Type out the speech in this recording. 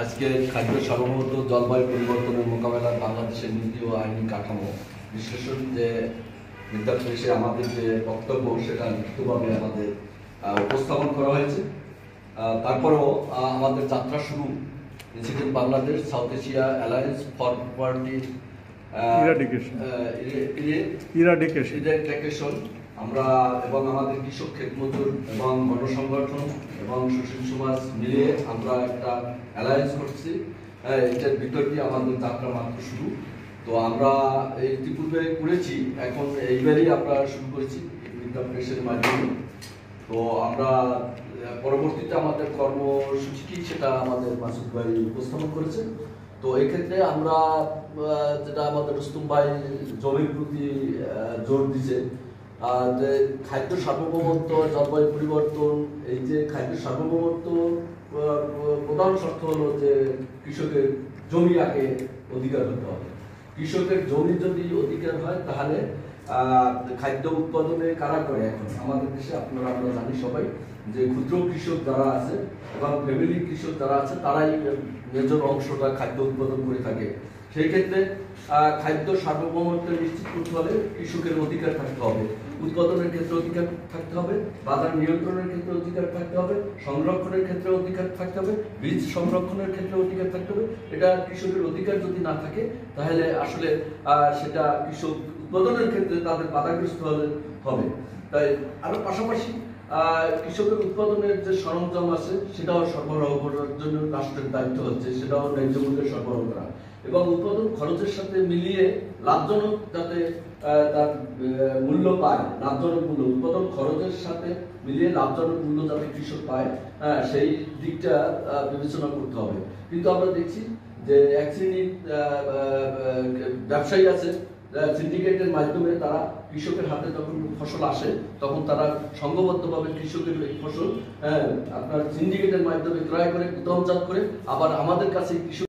আজকে খাদ্য সার্বভৌমত্ব জলবায়ু পরিবর্তনের মোকাবেলায় বাংলাদেশের নীতি ও আইনি কাঠামো বিশ্লেষণ যে বিদ্যার্থী আমাদের যে বক্তব্য সেটা লিখিতভাবে আমাদের উপস্থাপন করা হয়েছে। তারপরেও আমাদের যাত্রা শুরু institute Bangladesh south Asia alliance for property eradication আমরা এবং আমাদের কৃষক ক্ষেতমজুর এবং গণসংগঠন এবং সুশীল সমাজ মিলিয়ে আমরা একটা অ্যালায়েন্স করছি। এটার ভিতর দিয়ে আমাদের যাত্রা মাত্র শুরু। তো আমরা ইতিপূর্বে করেছি, এখন এইবারই আমরা শুরু করেছি প্রেসের মাধ্যমে। তো আমরা পরবর্তীতে আমাদের কর্মসূচি কি সেটা আমাদের মাসুদ ভাই উপস্থাপন করেছে। তো এক্ষেত্রে আমরা যেটা আমাদের রুস্তম ভাই জমির প্রতি জোর দিচ্ছে, যে খাদ্য সার্বভৌমত্ব জলবায়ু পরিবর্তন, এই যে খাদ্য সার্বভৌমত্ব প্রধান শর্ত হলো যে কৃষকের জমি আগে অধিকার হতে হবে। কৃষকের জমি যদি অধিকার হয় তাহলে খাদ্য উৎপাদনে কারা করে। এখন আমাদের দেশে আমরা জানি সবাই যে ক্ষুদ্র কৃষক যারা আছে এবং ফ্যামিলি কৃষক যারা আছে তারাই মেজর অংশটা খাদ্য উৎপাদন করে থাকে। সেই ক্ষেত্রে খাদ্য সার্বভৌমত্ব নিশ্চিত করতে হলে কৃষকের অধিকার থাকতে হবে, উৎপাদনের ক্ষেত্রে অধিকার থাকতে হবে, বাজার নিয়ন্ত্রণের ক্ষেত্রে অধিকার থাকতে হবে, সংরক্ষণের ক্ষেত্রে অধিকার থাকতে হবে, বীজ সংরক্ষণের ক্ষেত্রে অধিকার থাকতে হবে। এটা কৃষকের অধিকার যদি না থাকে তাহলে আসলে সেটা কৃষক উৎপাদনের ক্ষেত্রে তাদের বাধাগ্রস্ত হবে। তাই আরো পাশাপাশি কৃষকের উৎপাদনের যে সরঞ্জাম আছে সেটাও সরবরাহ করার জন্য রাষ্ট্রের দায়িত্ব হচ্ছে, সেটাও ন্যায্য মূল্যে সরবরাহ করা এবং উৎপাদন খরচের সাথে মিলিয়ে লাভজনক যাতে তার মূল্য পায়, লাভজনক মূল্য উৎপাদন খরচের সাথে মিলিয়ে লাভজনক মূল্য যাতে কৃষক পায়, সেই দিকটা বিবেচনা করতে হবে। কিন্তু আমরা দেখছি যে এক শ্রেণীর ব্যবসায়ী আছে, সিন্ডিকেটের মাধ্যমে তারা কৃষকের হাতে যখন ফসল আসে তখন তারা সংঘবদ্ধভাবে কৃষকের এই ফসল আপনার সিন্ডিকেটের মাধ্যমে ক্রয় করে গুদামজাত করে আবার আমাদের কাছে কৃষক